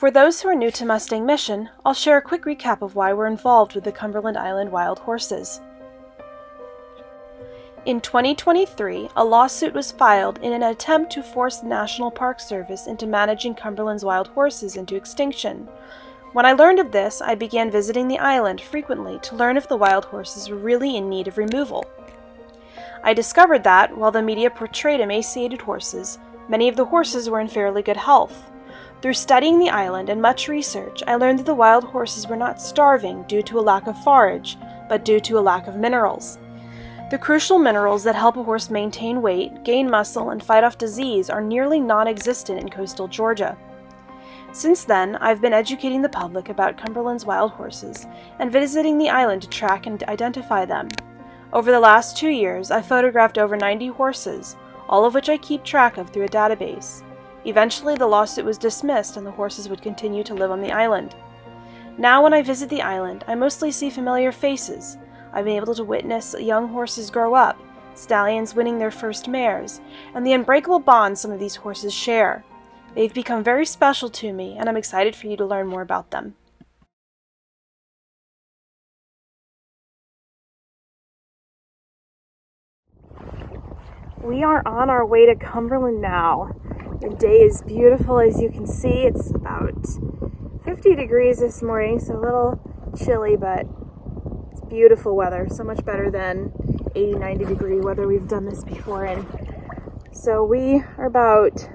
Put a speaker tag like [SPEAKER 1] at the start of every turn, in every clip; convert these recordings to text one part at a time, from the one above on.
[SPEAKER 1] For those who are new to Mustang Mission, I'll share a quick recap of why we're involved with the Cumberland Island Wild Horses. In 2023, a lawsuit was filed in an attempt to force the National Park Service into managing Cumberland's wild horses into extinction. When I learned of this, I began visiting the island frequently to learn if the wild horses were really in need of removal. I discovered that, while the media portrayed emaciated horses, many of the horses were in fairly good health. Through studying the island and much research, I learned that the wild horses were not starving due to a lack of forage, but due to a lack of minerals. The crucial minerals that help a horse maintain weight, gain muscle, and fight off disease are nearly non-existent in coastal Georgia. Since then, I've been educating the public about Cumberland's wild horses and visiting the island to track and identify them. Over the last 2 years, I've photographed over 90 horses, all of which I keep track of through a database. Eventually, the lawsuit was dismissed and the horses would continue to live on the island. Now, when I visit the island, I mostly see familiar faces. I've been able to witness young horses grow up, stallions winning their first mares, and the unbreakable bond some of these horses share. They've become very special to me, and I'm excited for you to learn more about them. We are on our way to Cumberland now. The day is beautiful, as you can see. It's about 50 degrees this morning, so a little chilly, but it's beautiful weather. So much better than 80, 90 degree weather we've done this before in. So we are about,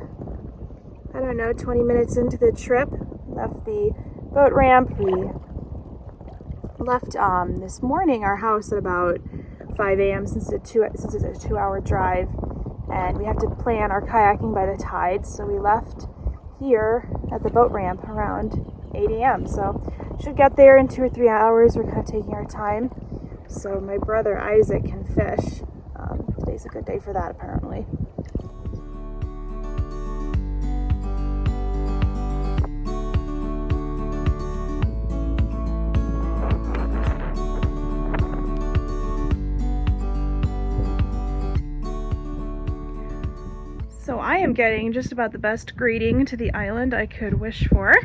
[SPEAKER 1] 20 minutes into the trip. Left the boat ramp. We left this morning our house at about 5 a.m. since it's a 2-hour drive, and we have to plan our kayaking by the tide, so we left here at the boat ramp around 8 a.m. So should get there in 2 or 3 hours. We're kind of taking our time so my brother Isaac can fish. Today's a good day for that, apparently. So I am getting just about the best greeting to the island I could wish for.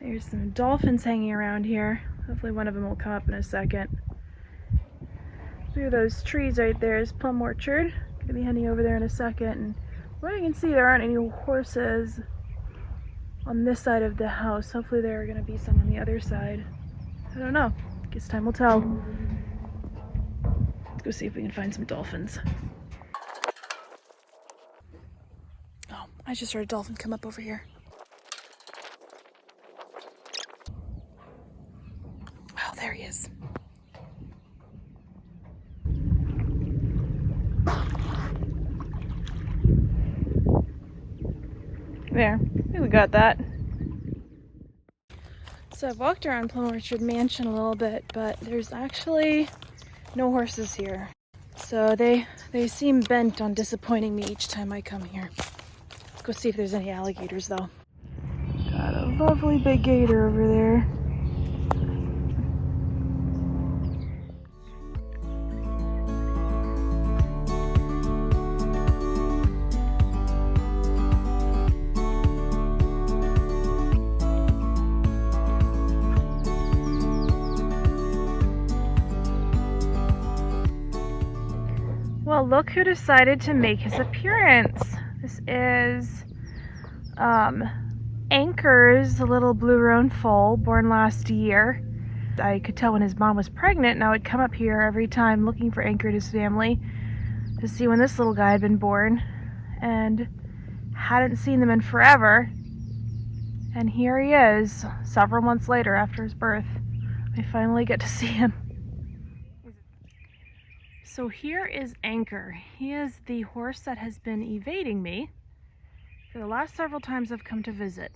[SPEAKER 1] There's some dolphins hanging around here. Hopefully one of them will come up in a second. Through those trees right there is Plum Orchard. Gonna be heading over there in a second. And what you can see, there aren't any horses on this side of the house. Hopefully there are gonna be some on the other side. I don't know. Guess time will tell. Let's go see if we can find some dolphins. I just heard a dolphin come up over here. Wow, there he is. There, I think we got that. So I've walked around Plum Orchard Mansion a little bit, but there's actually no horses here. So they seem bent on disappointing me each time I come here. Let's go see if there's any alligators, though. Got a lovely big gator over there. Well, look who decided to make his appearance. This is Anchor's little blue roan foal, born last year. I could tell when his mom was pregnant, and I would come up here every time looking for Anchor and his family to see when this little guy had been born, and hadn't seen them in forever. And here he is, several months later after his birth. I finally get to see him. So here is Anchor. He is the horse that has been evading me for the last several times I've come to visit.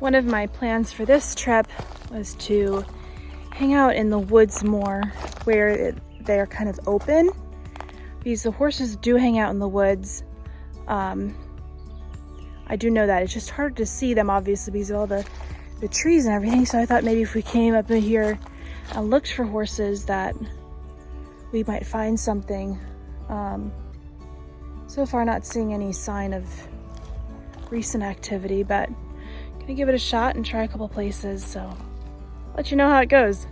[SPEAKER 1] One of my plans for this trip was to hang out in the woods more where they're kind of open, because the horses do hang out in the woods. I do know that. It's just hard to see them, obviously, because of all the trees and everything. So I thought maybe if we came up in here and looked for horses that we might find something. So far not seeing any sign of recent activity, but I'm gonna give it a shot and try a couple places, so let you know how it goes.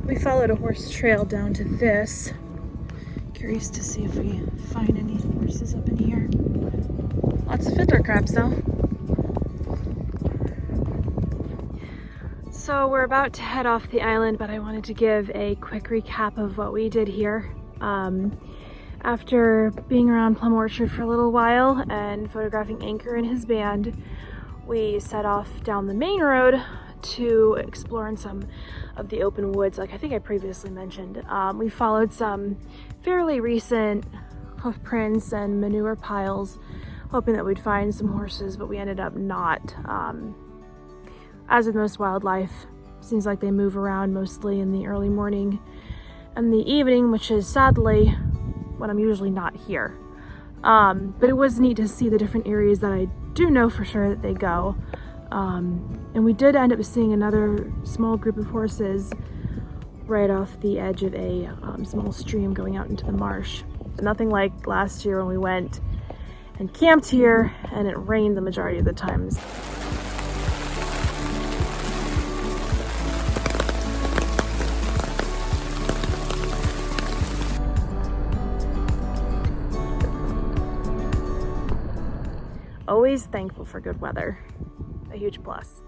[SPEAKER 1] We followed a horse trail down to this. Curious to see if we find any horses up in here. Lots of fiddler crabs though. So we're about to head off the island, but I wanted to give a quick recap of what we did here. After being around Plum Orchard for a little while and photographing Anchor and his band, we set off down the main road to explore in some of the open woods, like I think I previously mentioned. We followed some fairly recent hoof prints and manure piles, hoping that we'd find some horses, but we ended up not. As with most wildlife, seems like they move around mostly in the early morning and the evening, which is sadly when I'm usually not here. But it was neat to see the different areas that I do know for sure that they go. And we did end up seeing another small group of horses right off the edge of a small stream going out into the marsh. Nothing like last year when we went and camped here and it rained the majority of the times. Always thankful for good weather. A huge plus.